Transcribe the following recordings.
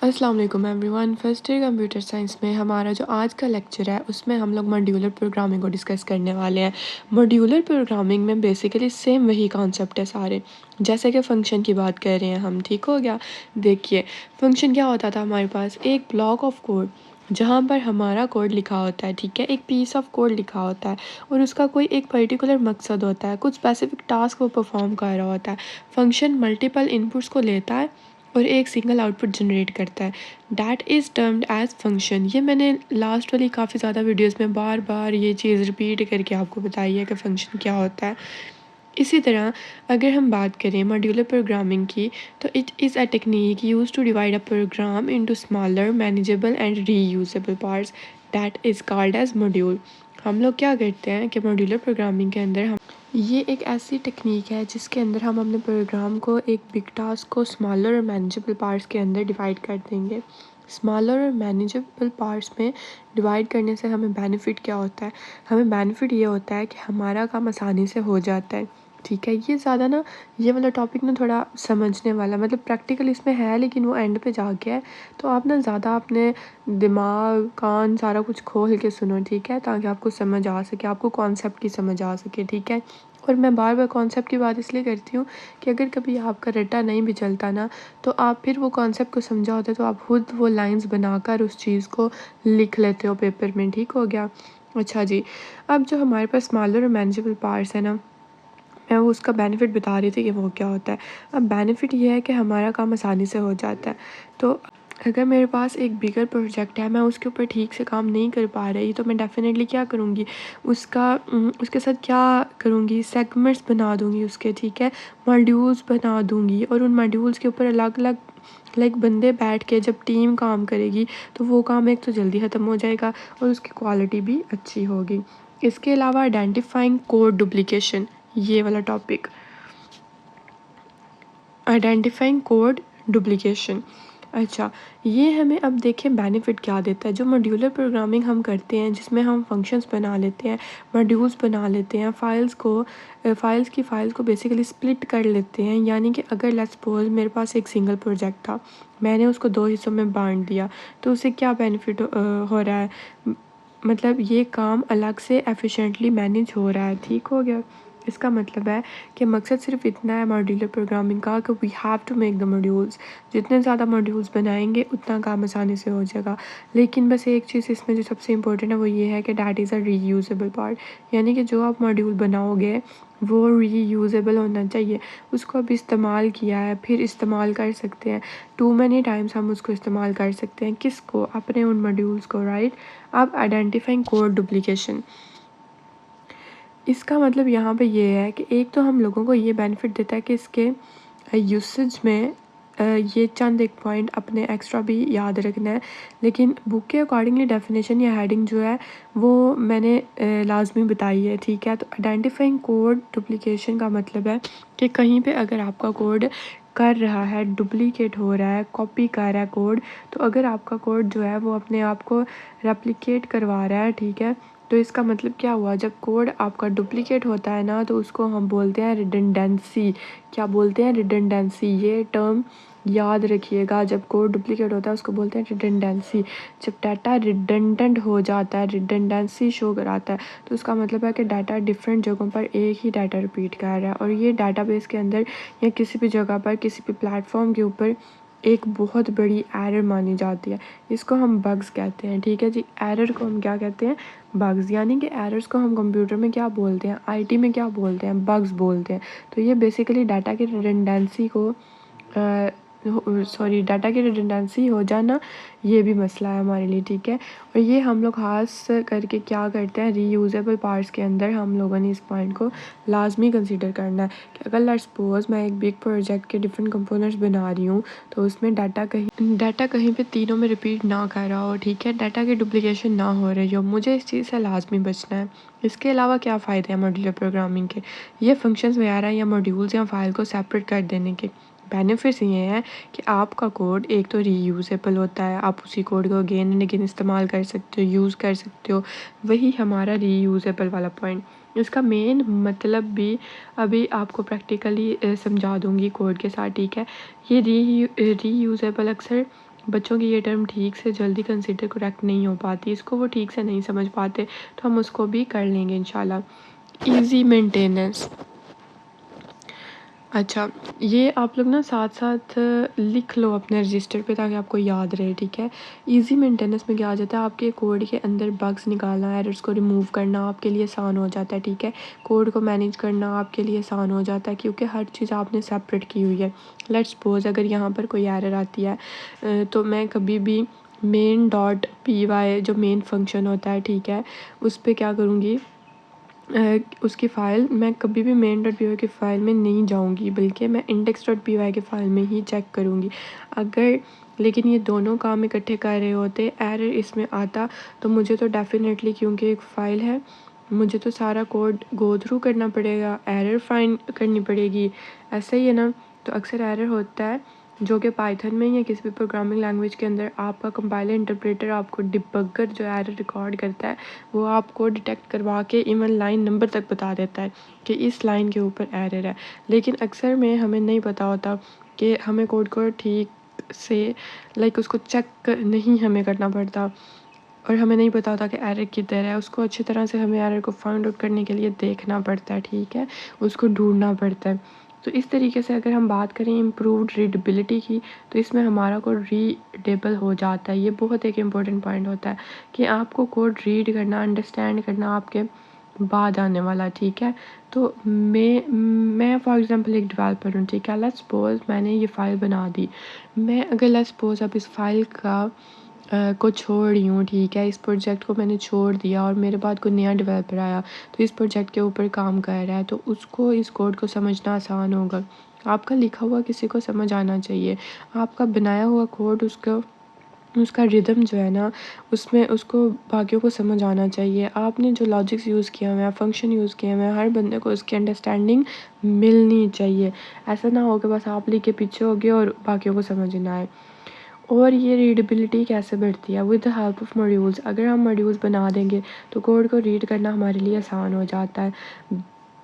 अस्सलाम वालेकुम everyone. First year computer science में हमारा जो आज का लेक्चर है उसमें हम लोग मॉड्यूलर प्रोग्रामिंग को डिस्कस करने वाले हैं। मॉड्यूलर प्रोग्रामिंग में बेसिकली सेम वही कॉन्सेप्ट है सारे, जैसे कि फ़ंक्शन की बात कर रहे हैं हम। ठीक हो गया। देखिए, फ़ंक्शन क्या होता था हमारे पास, एक ब्लॉक ऑफ कोड जहाँ पर हमारा कोड लिखा होता है। ठीक है, एक पीस ऑफ कोड लिखा होता है और उसका कोई एक पर्टिकुलर मकसद होता है, कुछ स्पेसिफिक टास्क वो परफॉर्म कर रहा होता है। फंक्शन मल्टीपल इनपुट्स को लेता है और एक सिंगल आउटपुट जनरेट करता है। That is termed as function. ये मैंने लास्ट वाली काफ़ी ज़्यादा वीडियोस में बार बार ये चीज़ रिपीट करके आपको बताई है कि फ़ंक्शन क्या होता है। इसी तरह अगर हम बात करें मॉड्यूलर प्रोग्रामिंग की, तो it is a technique use to divide a program into smaller manageable and reusable parts that is called as module. हम लोग क्या करते हैं कि मॉड्यूलर प्रोग्रामिंग के अंदर हम ये एक ऐसी टेक्निक है जिसके अंदर हम अपने प्रोग्राम को एक बिग टास्क को स्मॉलर और मैनेजेबल पार्ट्स के अंदर डिवाइड कर देंगे। स्मॉलर और मैनेजेबल पार्ट्स में डिवाइड करने से हमें बेनिफिट क्या होता है? हमें बेनिफिट ये होता है कि हमारा काम आसानी से हो जाता है। ठीक है, ये ज़्यादा ना, ये वाला टॉपिक ना थोड़ा समझने वाला, मतलब प्रैक्टिकल इसमें है लेकिन वो एंड पे जाके है। तो आप ना ज़्यादा अपने दिमाग कान सारा कुछ खोल के सुनो, ठीक है, ताकि आपको समझ आ सके, आपको कॉन्सेप्ट की समझ आ सके। ठीक है, और मैं बार बार कॉन्सेप्ट की बात इसलिए करती हूँ कि अगर कभी आपका रट्टा नहीं भी चलता ना, तो आप फिर वो कॉन्सेप्ट को समझा होता है तो आप खुद वो लाइंस बनाकर उस चीज़ को लिख लेते हो पेपर में। ठीक हो गया। अच्छा जी, अब जो हमारे पास स्मॉलर और मैनेजेबल पार्ट्स है ना, मैं वो उसका बेनिफिट बता रही थी कि वो क्या होता है। अब बेनिफिट ये है कि हमारा काम आसानी से हो जाता है। तो अगर मेरे पास एक बिगर प्रोजेक्ट है, मैं उसके ऊपर ठीक से काम नहीं कर पा रही, तो मैं डेफ़िनेटली क्या करूँगी, उसके साथ क्या करूँगी, सेगमेंट्स बना दूँगी उसके। ठीक है, मॉड्यूल्स बना दूँगी और उन मॉड्यूल्स के ऊपर अलग अलग लाइक बंदे बैठ के जब टीम काम करेगी तो वो काम एक तो जल्दी ख़त्म हो जाएगा और उसकी क्वालिटी भी अच्छी होगी। इसके अलावा आइडेंटिफाइंग कोड डुप्लीकेशन, ये वाला टॉपिक, आइडेंटिफाइंग कोड डुप्लीकेशन। अच्छा, ये हमें अब देखें बेनिफिट क्या देता है। जो मॉड्यूलर प्रोग्रामिंग हम करते हैं जिसमें हम फंक्शंस बना लेते हैं, मॉड्यूल्स बना लेते हैं, फ़ाइल्स को बेसिकली स्प्लिट कर लेते हैं। यानी कि अगर लेट्स सपोज मेरे पास एक सिंगल प्रोजेक्ट था, मैंने उसको 2 हिस्सों में बाँट दिया, तो उससे क्या बेनिफिट हो रहा है, मतलब ये काम अलग से एफिशिएंटली मैनेज हो रहा है। ठीक हो गया। इसका मतलब है कि मकसद सिर्फ इतना है मॉड्यूलर प्रोग्रामिंग का कि we have to make the modules. जितने ज़्यादा मॉड्यूल्स बनाएंगे उतना काम आसानी से हो जाएगा। लेकिन बस एक चीज़ इसमें जो सबसे इम्पोर्टेंट है वो ये है कि that is a reusable part. यानी कि जो आप मॉड्यूल बनाओगे वो रीयूजेबल होना चाहिए। उसको अब इस्तेमाल किया है फिर इस्तेमाल कर सकते हैं, टू मैनी टाइम्स हम उसको इस्तेमाल कर सकते हैं। किसको? अपने उन मॉड्यूल्स को, राइट। अब आइडेंटिफाइंग कोड डुप्लीकेशन, इसका मतलब यहाँ पे ये है कि एक तो हम लोगों को ये बेनिफिट देता है कि इसके यूसेज में ये चंद एक पॉइंट अपने एक्स्ट्रा भी याद रखना है। लेकिन बुक के अकॉर्डिंगली डेफिनेशन या हेडिंग जो है वो मैंने लाजमी बताई है। ठीक है, तो आइडेंटिफाइंग कोड डुप्लीकेशन का मतलब है कि कहीं पे अगर आपका कोड कर रहा है, डुप्लीकेट हो रहा है, कॉपी कर रहा है कोड, तो अगर आपका कोड जो है वो अपने आप को रेप्लिकेट करवा रहा है, ठीक है, तो इसका मतलब क्या हुआ, जब कोड आपका डुप्लीकेट होता है ना, तो उसको हम बोलते हैं रिडंडेंसी। क्या बोलते हैं? रिडंडेंसी। ये टर्म याद रखिएगा, जब कोड डुप्लीकेट होता है उसको बोलते हैं रिडंडेंसी। जब डाटा रिडंडेंट हो जाता है, रिडंडेंसी शो कराता है, तो उसका मतलब है कि डाटा डिफरेंट जगहों पर एक ही डाटा रिपीट कर रहा है और ये डाटाबेस के अंदर या किसी भी जगह पर किसी भी प्लेटफॉर्म के ऊपर एक बहुत बड़ी एरर मानी जाती है। इसको हम बग्स कहते हैं। ठीक है जी, एरर को हम क्या कहते हैं? बग्स। यानी कि एरर्स को हम कंप्यूटर में क्या बोलते हैं, आईटी में क्या बोलते हैं? बग्स बोलते हैं। तो ये बेसिकली डाटा की रिडंडेंसी को डाटा की रिडंडेंसी हो जाना, ये भी मसला है हमारे लिए। ठीक है, और ये हम लोग खास करके क्या करते हैं, रीयूजेबल पार्ट्स के अंदर हम लोगों ने इस पॉइंट को लाजमी कंसीडर करना है कि अगर लेट्स सपोज मैं एक बिग प्रोजेक्ट के डिफरेंट कंपोनेंट्स बना रही हूँ, तो उसमें डाटा कहीं पे तीनों में रिपीट ना कर रहा हो। ठीक है, डाटा की डुप्लीकेशन ना हो रही हो, मुझे इस चीज़ से लाजमी बचना है। इसके अलावा क्या फ़ायदे हैं मॉड्यूलर प्रोग्रामिंग के? ये फंक्शंस वगैरह या मॉड्यूल्स या फाइल को सेपरेट कर देने के बेनिफिट्स ये हैं कि आपका कोड एक तो रीयूजेबल होता है, आप उसी कोड को अगेन एंड अगेन इस्तेमाल कर सकते हो, यूज़ कर सकते हो। वही हमारा रीयूजेबल वाला पॉइंट। इसका मेन मतलब भी अभी आपको प्रैक्टिकली समझा दूँगी कोड के साथ। ठीक है, ये रीयूजेबल अक्सर बच्चों की ये टर्म ठीक से जल्दी कंसिडर करेक्ट नहीं हो पाती, इसको वो ठीक से नहीं समझ पाते, तो हम उसको भी कर लेंगे इंशाल्लाह। Easy maintenance. अच्छा, ये आप लोग ना साथ साथ लिख लो अपने रजिस्टर पे ताकि आपको याद रहे, ठीक है। इजी मेंटेनेंस में क्या आ जाता है, आपके कोड के अंदर बग्स निकालना, एरर्स को रिमूव करना आपके लिए आसान हो जाता है, ठीक है। कोड को मैनेज करना आपके लिए आसान हो जाता है क्योंकि हर चीज़ आपने सेपरेट की हुई है। लेट्स सपोज अगर यहाँ पर कोई एरर आती है तो मैं कभी भी main.py जो मेन फंक्शन होता है, ठीक है, उस पर क्या करूँगी, उसकी फ़ाइल मैं कभी भी main.py की फ़ाइल में नहीं जाऊंगी, बल्कि मैं index.py की फ़ाइल में ही चेक करूंगी। अगर लेकिन ये दोनों काम इकट्ठे कर रहे होते, एरर इसमें आता, तो मुझे तो डेफिनेटली, क्योंकि एक फ़ाइल है, मुझे तो सारा कोड गो थ्रू करना पड़ेगा, एरर फाइंड करनी पड़ेगी, ऐसा ही है ना। तो अक्सर एरर होता है जो कि पाइथन में या किसी भी प्रोग्रामिंग लैंग्वेज के अंदर आपका कंपाइलर इंटरप्रेटर आपको डिबगर जो एरर रिकॉर्ड करता है वो आपको डिटेक्ट करवा के इवन लाइन नंबर तक बता देता है कि इस लाइन के ऊपर एरर है। लेकिन अक्सर में हमें नहीं पता होता कि हमें कोड को ठीक से उसको चेक नहीं हमें करना पड़ता, और हमें नहीं पता होता कि एरर किधर है। उसको अच्छी तरह से हमें एरर को फाइंड आउट करने के लिए देखना पड़ता है, ठीक है, उसको ढूंढना पड़ता है। तो इस तरीके से अगर हम बात करें इम्प्रूव्ड रीडेबिलिटी की, तो इसमें हमारा कोड रीडेबल हो जाता है। ये बहुत एक इम्पॉर्टेंट पॉइंट होता है कि आपको कोड रीड करना, अंडरस्टैंड करना आपके बाद आने वाला, ठीक है। तो मैं फॉर एग्जांपल एक डेवलपर हूँ, ठीक है। लेट्स सपोज मैंने ये फ़ाइल बना दी, मैं अगर लेट्स सपोज अब इस फाइल को छोड़ रही हूँ, ठीक है, इस प्रोजेक्ट को मैंने छोड़ दिया और मेरे बाद कोई नया डेवलपर आया तो इस प्रोजेक्ट के ऊपर काम कर रहा है, तो उसको इस कोड को समझना आसान होगा। आपका लिखा हुआ किसी को समझ आना चाहिए, आपका बनाया हुआ कोड उसका रिदम जो है ना उसमें उसको बाकियों को समझ आना चाहिए। आपने जो लॉजिक्स यूज़ किया हुआ है, फंक्शन यूज़ किए हुए हैं, हर बंदे को उसकी अंडरस्टैंडिंग मिलनी चाहिए। ऐसा ना हो कि बस आप लिख के पीछे हो गए और बाकियों को समझ ना आए। और ये रीडेबिलिटी कैसे बढ़ती है, with the help of modules. अगर हम मॉड्यूल्स बना देंगे तो कोड को रीड करना हमारे लिए आसान हो जाता है।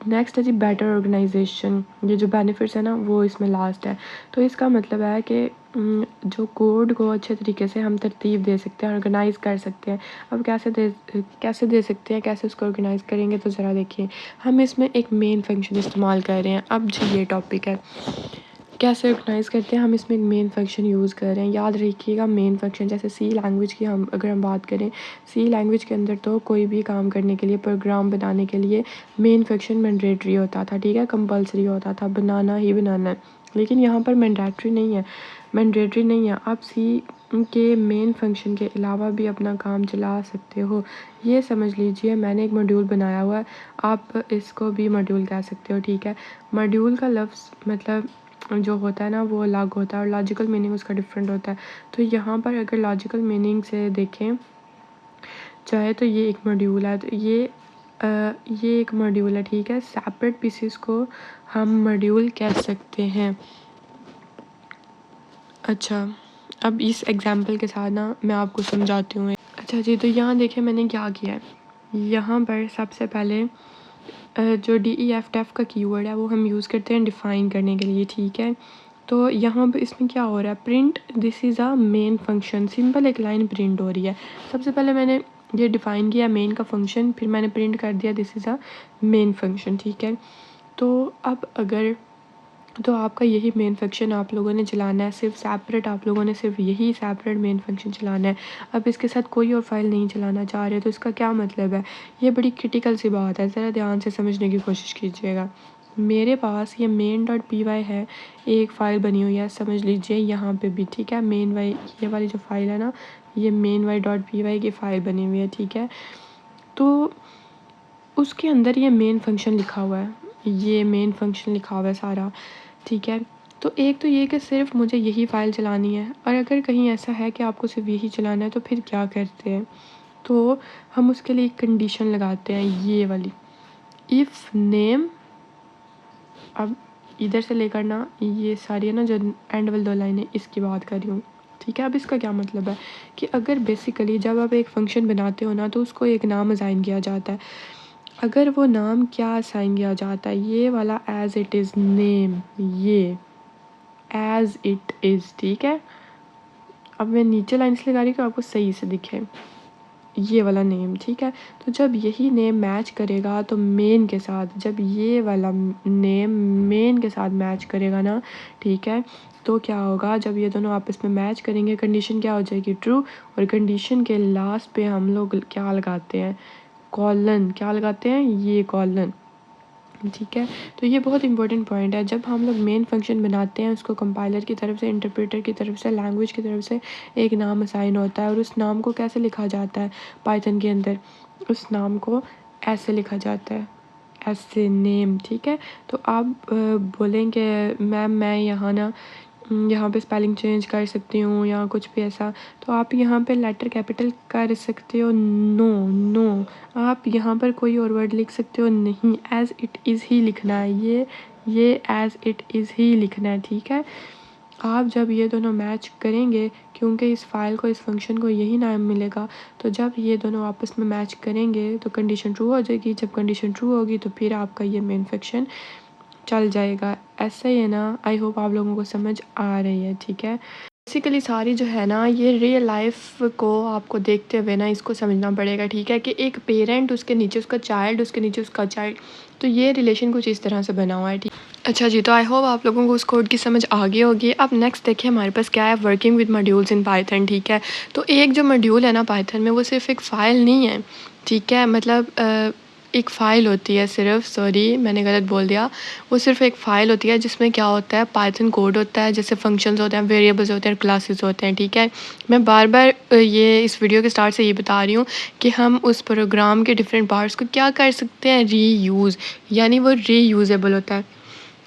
नेक्स्ट है जी बेटर ऑर्गेनाइजेशन। ये जो बेनिफिट्स है ना वो इसमें लास्ट है। तो इसका मतलब है कि जो कोड को अच्छे तरीके से हम तरतीब दे सकते हैं, ऑर्गेनाइज़ कर सकते हैं। अब कैसे दे सकते हैं, कैसे उसको ऑर्गेनाइज़ करेंगे, तो ज़रा देखिए, हम इसमें एक मेन फंक्शन इस्तेमाल कर रहे हैं। अब जी ये टॉपिक है कैसे ऑर्गेनाइज़ करते हैं, हम इसमें एक मेन फंक्शन यूज़ कर रहे हैं। याद रखिएगा मेन फंक्शन, जैसे सी लैंग्वेज की अगर हम बात करें, सी लैंग्वेज के अंदर तो कोई भी काम करने के लिए, प्रोग्राम बनाने के लिए मेन फंक्शन मैंडेटरी होता था, ठीक है, कंपलसरी होता था, बनाना ही बनाना है। लेकिन यहाँ पर मैंडेटरी नहीं है। आप सी के मेन फंक्शन के अलावा भी अपना काम चला सकते हो। ये समझ लीजिए मैंने एक मॉड्यूल बनाया हुआ है, आप इसको भी मॉड्यूल कह सकते हो, ठीक है। मॉड्यूल का लफ्ज़ मतलब जो होता है ना वो अलग होता है और लॉजिकल मीनिंग उसका डिफरेंट होता है। तो यहाँ पर अगर लॉजिकल मीनिंग से देखें चाहे तो ये एक मॉड्यूल है, तो ये एक मॉड्यूल है, ठीक है। सेपरेट पीसेस को हम मॉड्यूल कह सकते हैं। अच्छा, अब इस एग्जांपल के साथ ना मैं आपको समझाती हूँ। अच्छा जी, तो यहाँ देखिए मैंने क्या किया है। यहाँ पर सबसे पहले जो DEF का कीवर्ड है वो हम यूज़ करते हैं डिफ़ाइन करने के लिए, ठीक है। तो यहाँ पर इसमें क्या हो रहा है, print this is a main function, simple एक लाइन प्रिंट हो रही है। सबसे पहले मैंने ये डिफ़ाइन किया मेन का फंक्शन, फिर मैंने प्रिंट कर दिया this is a main function, ठीक है। तो आपका यही मेन फंक्शन आप लोगों ने चलाना है, सिर्फ सेपरेट आप लोगों ने सिर्फ यही सेपरेट मेन फंक्शन चलाना है। अब इसके साथ कोई और फाइल नहीं चलाना चाह रहे, तो इसका क्या मतलब है, ये बड़ी क्रिटिकल सी बात है, ज़रा ध्यान से समझने की कोशिश कीजिएगा। मेरे पास ये main.py है, एक फ़ाइल बनी हुई है, समझ लीजिए यहाँ पे भी, ठीक है। मेन वाई ये वाली जो फाइल है ना, ये main.py की फ़ाइल बनी हुई है, ठीक है। तो उसके अंदर ये मेन फंक्शन लिखा हुआ है, ये मेन फंक्शन लिखा हुआ है सारा, ठीक है। तो एक तो ये कि सिर्फ मुझे यही फ़ाइल चलानी है, और अगर कहीं ऐसा है कि आपको सिर्फ यही चलाना है तो फिर क्या करते हैं, तो हम उसके लिए एक कंडीशन लगाते हैं, ये वाली, इफ़ नेम। अब इधर से लेकर ना ये सारी है ना जो एंड वाली 2 लाइनें, इसकी बात कर रही हूँ, ठीक है। अब इसका क्या मतलब है कि अगर बेसिकली जब आप एक फ़ंक्शन बनाते हो ना तो उसको एक नाम असाइन किया जाता है। अगर वो नाम क्या असाइन किया जाता है, ये वाला एज इट इज़ नेम, ये एज इट इज़, ठीक है। अब मैं नीचे लाइन इसलिए लगा रही हूँ कि आपको सही से दिखे ये वाला नेम, ठीक है। तो जब यही नेम मैच करेगा तो मेन के साथ, जब ये वाला नेम मेन के साथ मैच करेगा ना, ठीक है, तो क्या होगा, जब ये दोनों आपस में मैच करेंगे कंडीशन क्या हो जाएगी, ट्रू। और कंडीशन के लास्ट पे हम लोग क्या लगाते हैं, कॉलन। क्या लगाते हैं, ये कॉलन, ठीक है। तो ये बहुत इंपॉर्टेंट पॉइंट है। जब हम लोग मेन फंक्शन बनाते हैं उसको कंपाइलर की तरफ से, इंटरप्रेटर की तरफ से, लैंग्वेज की तरफ से एक नाम असाइन होता है और उस नाम को कैसे लिखा जाता है पाइथन के अंदर, उस नाम को ऐसे लिखा जाता है, ऐसे नेम, ठीक है। तो आप बोलेंगे मैम मैं यहाँ ना यहाँ पे स्पेलिंग चेंज कर सकती हूँ या कुछ भी ऐसा, तो आप यहाँ पे लेटर कैपिटल कर सकते हो, नो नो। आप यहाँ पर कोई और वर्ड लिख सकते हो, नहीं, एज इट इज़ ही लिखना है, ये एज इट इज़ ही लिखना है, ठीक है। आप जब ये दोनों मैच करेंगे, क्योंकि इस फाइल को, इस फंक्शन को यही नाम मिलेगा, तो जब ये दोनों आपस में मैच करेंगे तो कंडीशन ट्रू हो जाएगी। जब कंडीशन ट्रू होगी तो फिर आपका ये मेन फंक्शन चल जाएगा। ऐसा ही है ना, आई होप आप लोगों को समझ आ रही है, ठीक है। बेसिकली सारी जो है ना ये रियल लाइफ को आपको देखते हुए ना इसको समझना पड़ेगा, ठीक है, कि एक पेरेंट, उसके नीचे उसका चाइल्ड, उसके नीचे उसका चाइल्ड, तो ये रिलेशन कुछ इस तरह से बना हुआ है, ठीक। अच्छा जी, तो आई होप आप लोगों को उस कोड की समझ आ गई होगी। अब नेक्स्ट देखिए हमारे पास क्या है, working with modules in Python, ठीक है। तो एक जो मॉड्यूल है ना पाइथन में, वो सिर्फ एक फ़ाइल नहीं है, ठीक है, मतलब एक फ़ाइल होती है सिर्फ, सॉरी मैंने गलत बोल दिया, वो सिर्फ एक फ़ाइल होती है जिसमें क्या होता है, पाइथन कोड होता है, जैसे फंक्शंस होते हैं, वेरिएबल्स होते हैं, क्लासेस होते हैं, ठीक है। मैं बार बार ये इस वीडियो के स्टार्ट से ये बता रही हूँ कि हम उस प्रोग्राम के डिफरेंट पार्ट्स को क्या कर सकते हैं, रीयूज़, यानी वो रीयूजेबल होता है,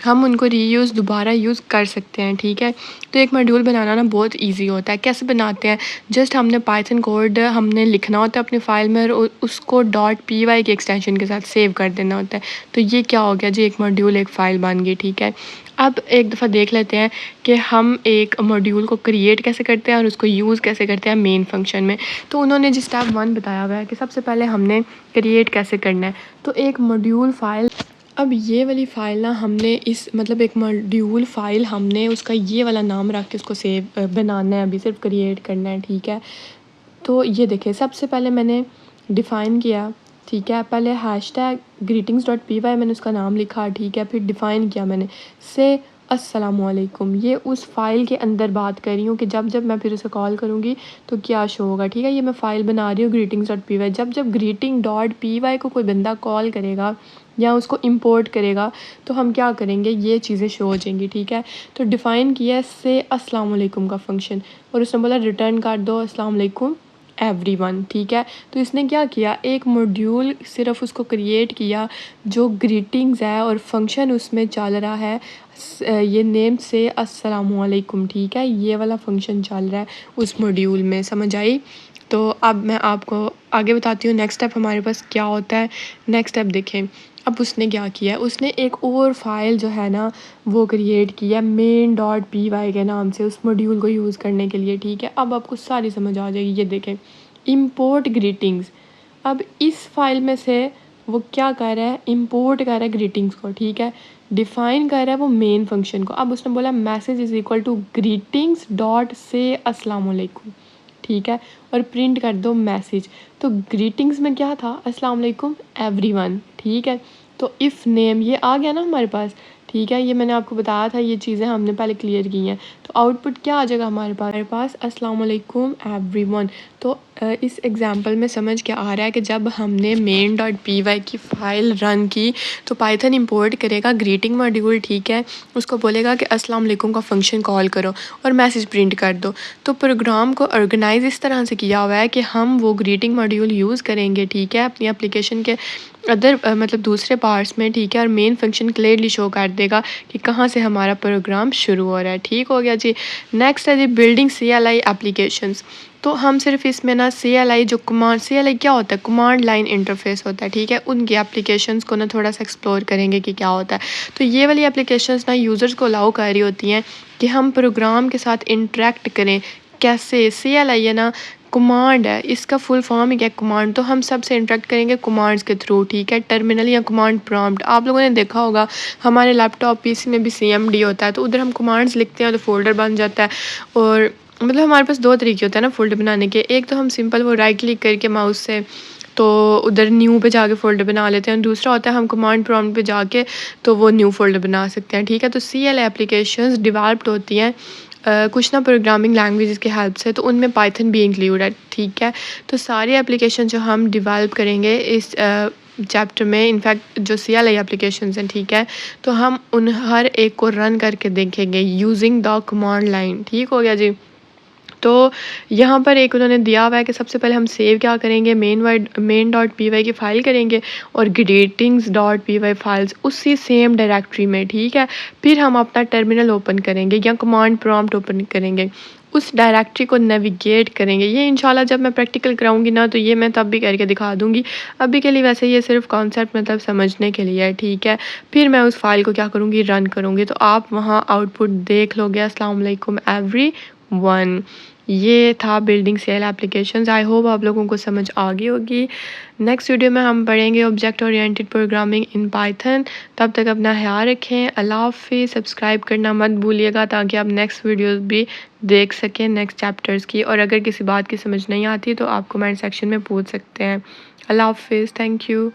हम उनको रीयूज़ दोबारा यूज़ कर सकते हैं, ठीक है। तो एक मॉड्यूल बनाना ना बहुत इजी होता है। कैसे बनाते हैं, जस्ट हमने पाइथन कोड हमने लिखना होता है अपनी फ़ाइल में और उसको .py के एक्सटेंशन के साथ सेव कर देना होता है। तो ये क्या हो गया जी, एक मॉड्यूल, एक फ़ाइल बन गई, ठीक है। अब एक दफ़ा देख लेते हैं कि हम एक मॉड्यूल को क्रिएट कैसे करते हैं और उसको यूज़ कैसे करते हैं मेन फंक्शन में। तो उन्होंने जी स्टेप 1 बताया हुआ है कि सबसे पहले हमने क्रिएट कैसे करना है। तो एक मॉड्यूल फ़ाइल, अब ये वाली फ़ाइल ना हमने इस मतलब एक मॉड्यूल फ़ाइल हमने उसका ये वाला नाम रख के उसको सेव बनाना है, अभी सिर्फ क्रिएट करना है, ठीक है। तो ये देखिए सबसे पहले मैंने डिफ़ाइन किया, ठीक है, पहले हैशटैग greetings.py मैंने उसका नाम लिखा, ठीक है, फिर डिफ़ाइन किया मैंने से अस्सलामुअलैकुम, ये उस फ़ाइल के अंदर बात कर रही हूँ कि जब जब मैं फिर उसे कॉल करूँगी तो क्या शो होगा, ठीक है। ये मैं फ़ाइल बना रही हूँ greetings.py, जब जब greeting.py को कोई बंदा कॉल करेगा या उसको इंपोर्ट करेगा तो हम क्या करेंगे, ये चीज़ें शो हो जाएंगी, ठीक है। तो डिफ़ाइन किया से अस्सलाम वालेकुम का फंक्शन और उसने बोला रिटर्न कर दो अस्सलाम वालेकुम एवरीवन, ठीक है। तो इसने क्या किया, एक मॉड्यूल सिर्फ उसको क्रिएट किया जो ग्रीटिंग्स है और फंक्शन उसमें चल रहा है ये नेम से अस्सलामुअलैकुम, ठीक है, ये वाला फंक्शन चल रहा है उस मॉड्यूल में, समझ आई। तो अब मैं आपको आगे बताती हूँ नेक्स्ट स्टेप हमारे पास क्या होता है। नेक्स्ट स्टेप देखें, अब उसने क्या किया है, उसने एक और फाइल जो है ना वो क्रिएट किया main.py के नाम से उस मॉड्यूल को यूज़ करने के लिए, ठीक है। अब आपको सारी समझ आ जाएगी। ये देखें import greetings, अब इस फाइल में से वो क्या कर रहा है, इंपोर्ट कर रहा है ग्रीटिंग्स को, ठीक है, डिफ़ाइन कर रहा है वो मेन फंक्शन को। अब उसने बोला message is equal to greetings dot say अस्सलाम वालेकुम, ठीक है, और प्रिंट कर दो मैसेज। तो ग्रीटिंग्स में क्या था, अस्सलाम वालेकुम एवरीवन, ठीक है। तो इफ़ नेम ये आ गया ना हमारे पास, ठीक है, ये मैंने आपको बताया था, ये चीज़ें हमने पहले क्लियर की हैं। तो आउटपुट क्या आ जाएगा हमारे पास अस्सलाम वालेकुम एवरीवन। तो इस एग्जांपल में समझ क्या आ रहा है कि जब हमने main.py की फ़ाइल रन की तो पाइथन इंपोर्ट करेगा ग्रीटिंग मॉड्यूल, ठीक है, उसको बोलेगा कि अस्सलाम वालेकुम का फंक्शन कॉल करो और मैसेज प्रिंट कर दो। तो प्रोग्राम को ऑर्गेनाइज इस तरह से किया हुआ है कि हम वो ग्रीटिंग मॉड्यूल यूज़ करेंगे, ठीक है, अपनी एप्लीकेशन के अदर मतलब दूसरे पार्ट्स में, ठीक है, और मेन फंक्शन क्लियरली शो कर देगा कि कहाँ से हमारा प्रोग्राम शुरू हो रहा है, ठीक हो गया जी। नेक्स्ट है जी बिल्डिंग CLI एप्लीकेशंस। तो हम सिर्फ इसमें ना CLI जो कमांड, CLI क्या होता है, कमांड लाइन इंटरफेस होता है, ठीक है, उनकी एप्लीकेशंस को ना थोड़ा सा एक्सप्लोर करेंगे कि क्या होता है। तो ये वाली एप्लीकेशंस ना यूज़र्स को अलाउ कर रही होती हैं कि हम प्रोग्राम के साथ इंटरेक्ट करें। कैसे, CLI है ना कमांड है, इसका फुल फॉर्म ही क्या है, कमांड। तो हम सबसे इंटरेक्ट करेंगे कमांड्स के थ्रू, ठीक है, टर्मिनल या कमांड प्रॉम्प्ट। आप लोगों ने देखा होगा हमारे लैपटॉप PC में भी CMD होता है, तो उधर हम कमांड्स लिखते हैं तो फोल्डर बन जाता है और मतलब हमारे पास 2 तरीके होते हैं ना फ़ोल्डर बनाने के। एक तो हम सिंपल वो राइट क्लिक करके माउस से तो उधर न्यू पे जाके फ़ोल्डर बना लेते हैं। दूसरा होता है हम कमांड प्रॉम्प्ट पे जाके तो वो न्यू फ़ोल्डर बना सकते हैं, ठीक है? तो सीएल एप्लीकेशंस डेवलप्ड होती हैं कुछ ना प्रोग्रामिंग लैंग्वेजेस की हेल्प से, तो उनमें पाइथन भी इंक्लूड है, ठीक है? तो सारी एप्लीकेशन जो हम डेवलप करेंगे इस चैप्टर में, इनफैक्ट जो सीएलआई एप्लीकेशंस हैं, ठीक है? तो हम उन हर एक को रन करके देखेंगे यूजिंग द कमांड लाइन, ठीक हो गया जी? तो यहाँ पर एक उन्होंने दिया हुआ है कि सबसे पहले हम सेव क्या करेंगे, मेन डॉट पी वाई की फ़ाइल करेंगे और greetings dot P Y files उसी सेम डायरेक्टरी में, ठीक है? फिर हम अपना टर्मिनल ओपन करेंगे या कमांड प्रॉम्प्ट ओपन करेंगे, उस डायरेक्टरी को नेविगेट करेंगे। ये इंशाल्लाह जब मैं प्रैक्टिकल कराऊंगी ना तो ये मैं तब भी करके दिखा दूंगी। अभी के लिए वैसे ये सिर्फ कॉन्सेप्ट मतलब समझने के लिए है, ठीक है? फिर मैं उस फाइल को क्या करूँगी, रन करूँगी, तो आप वहाँ आउटपुट देख लोगे। अस्सलाम वालेकुम एवरीवन। ये था building cell applications. I hope आप लोगों को समझ आ गई होगी। नेक्स्ट वीडियो में हम पढ़ेंगे object oriented programming in Python. तब तक अपना ख्याल रखें। अल्लाह हाफ़िज़। सब्सक्राइब करना मत भूलिएगा ताकि आप नेक्स्ट वीडियोस भी देख सकें नेक्स्ट चैप्टर्स की। और अगर किसी बात की समझ नहीं आती तो आप कमेंट सेक्शन में पूछ सकते हैं। अल्लाह हाफ़िज़। Thank you.